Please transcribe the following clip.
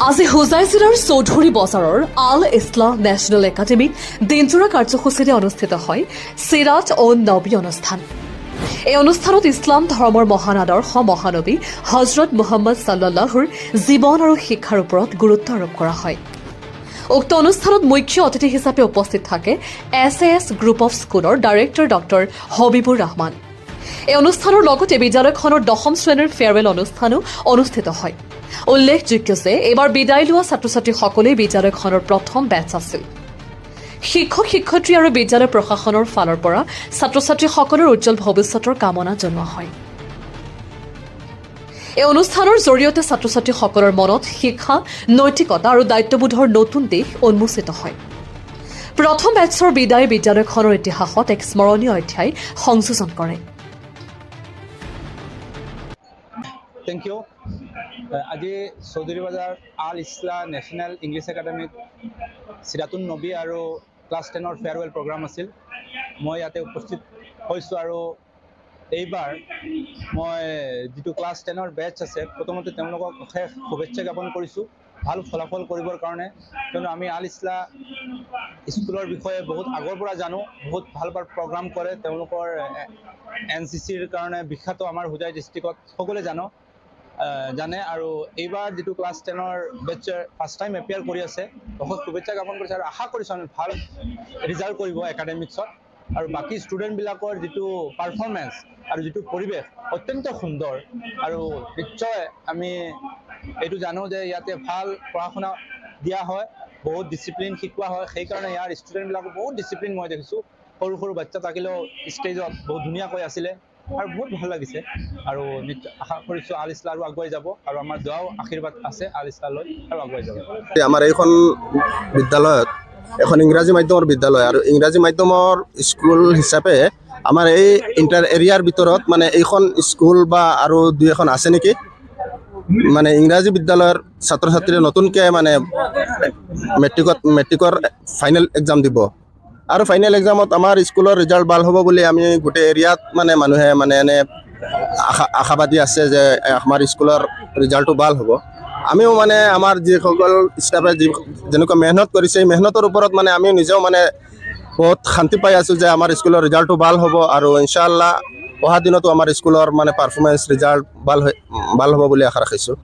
আজি হোজাই জিলাৰ চৌধুৰী বজাৰৰ আল ইছলাম নেশ্যনেল একাডেমীত দিনজোৰা কাৰ্যসূচীৰে অনুষ্ঠিত হয় চিৰাজ অন নবী অনুষ্ঠান। এই অনুষ্ঠানত ইছলাম ধৰ্মৰ মহান আদৰ্শ মহানবী হজৰত মুহাম্মদ ছাল্লাল্লাহুৰ জীৱন আৰু শিক্ষাৰ ওপৰত গুৰুত্ব আৰোপ কৰা হয়। উক্ত অনুষ্ঠানত মুখ্য অতিথি হিচাপে উপস্থিত থাকে SAS গ্ৰুপ অফ স্কুলৰ ডাইৰেক্টৰ ডক্টৰ হবিবুৰ ৰহমান। এই অনুষ্ঠানৰ লগতে বিদ্যালয়খনৰ 10ম শ্ৰেণীৰ ফেয়াৰৱেল অনুষ্ঠানো অনুষ্ঠিত হয়। উল্লেখযোগ্য যে এইবাৰ বিদায় লোৱা ছাত্ৰ ছাত্ৰীসকলেই বিদ্যালয়খনৰ প্ৰথম বেটছ আছিল। শিক্ষক শিক্ষয়িত্ৰী আৰু বিদ্যালয় প্ৰশাসনৰ ফালৰ পৰা ছাত্ৰ ছাত্ৰীসকলৰ উজ্জ্বল ভৱিষ্যতৰ কামনা জনোৱা হয়। এই অনুষ্ঠানৰ জৰিয়তে ছাত্ৰ ছাত্ৰীসকলৰ মনত শিক্ষা নৈতিকতা আৰু দায়িত্ববোধৰ নতুন দিশ উন্মোচিত হয়। প্ৰথম বেটছৰ বিদায় বিদ্যালয়খনৰ ইতিহাসত এক স্মৰণীয় অধ্যায় সংযোজন কৰে। Thank you. আজি চৌধুৰী বজাৰ আল ইছলাম নেশ্যনেল ইংলিছ একাডেমীত চিৰাতুন নবী আৰু ক্লাছ 10ৰ ফেয়াৰৱেল প্ৰগ্ৰাম আছিল। মই ইয়াতে উপস্থিত হৈছোঁ আৰু এইবাৰ মই যিটো ক্লাছ 10ৰ বেটছ আছে প্ৰথমতে তেওঁলোকক অশেষ শুভেচ্ছা জ্ঞাপন কৰিছোঁ ভাল ফলাফল কৰিবৰ কাৰণে, কিয়নো আমি আল ইছলাম স্কুলৰ বিষয়ে বহুত আগৰ পৰা জানো, বহুত ভাল ভাল প্ৰগ্ৰাম কৰে। তেওঁলোকৰ NCCৰ কাৰণে বিখ্যাত আমাৰ হোজাই ডিষ্ট্ৰিক্টত সকলোৱে জানে আৰু এইবাৰ যিটো ক্লাছ 10ৰ বেটছে ফাৰ্ষ্ট টাইম এপিয়াৰ কৰি আছে, বহুত শুভেচ্ছা জ্ঞাপন কৰিছে আৰু আশা কৰিছোঁ আমি ভাল ৰিজাল্ট কৰিব একাডেমিক্সত। আৰু বাকী ষ্টুডেণ্টবিলাকৰ যিটো পাৰফৰ্মেঞ্চ আৰু যিটো পৰিৱেশ অত্যন্ত সুন্দৰ আৰু নিশ্চয় আমি এইটো জানো যে ইয়াতে ভাল পঢ়া শুনা দিয়া হয়, বহুত ডিচিপ্লিন শিকোৱা হয়। সেইকাৰণে ইয়াৰ ষ্টুডেণ্টবিলাকৰ বহুত ডিচিপ্লিন মই দেখিছোঁ। সৰু সৰু বাচ্চা থাকিলেও ষ্টেজত বহুত ধুনীয়াকৈ আছিলে আৰু বহুত ভাল লাগিছে। আৰু আশা কৰিছোঁ আল ইছলাম আৰু আগুৱাই যাব আৰু আমাৰ দোৱাও আশীৰ্বাদ আছে আল ইছলামলৈ আৰু আগুৱাই যাব। আমাৰ এইখন বিদ্যালয়ত এখন ইংৰাজী মাধ্যমৰ বিদ্যালয় আৰু ইংৰাজী মাধ্যমৰ স্কুল হিচাপে আমাৰ এই ইণ্টাৰ এৰিয়াৰ ভিতৰত মানে এইখন স্কুল বা আৰু দুই এখন আছে নেকি। মানে ইংৰাজী বিদ্যালয়ৰ ছাত্ৰ ছাত্ৰীয়ে নতুনকৈ মানে মেট্ৰিকৰ ফাইনেল এক্সাম দিব আৰু ফাইনেল এক্সামত আমাৰ স্কুলৰ ৰিজাল্ট ভাল হ'ব বুলি আমি গোটেই এৰিয়াত মানে মানুহে মানে এনে আশাবাদী আছে যে আমাৰ স্কুলৰ ৰিজাল্টটো ভাল হ'ব। আমিও মানে আমাৰ যিসকল ষ্টাফে যেনেকুৱা মেহনত কৰিছে এই মেহনতৰ ওপৰত মানে আমি নিজেও মানে বহুত শান্তি পাই আছোঁ যে আমাৰ স্কুলৰ ৰিজাল্টটো ভাল হ'ব আৰু ইনশাআল্লাহ অহা দিনতো আমাৰ স্কুলৰ মানে পাৰফৰ্মেঞ্চ ৰিজাল্ট ভাল হ'ব বুলি আশা ৰাখিছোঁ।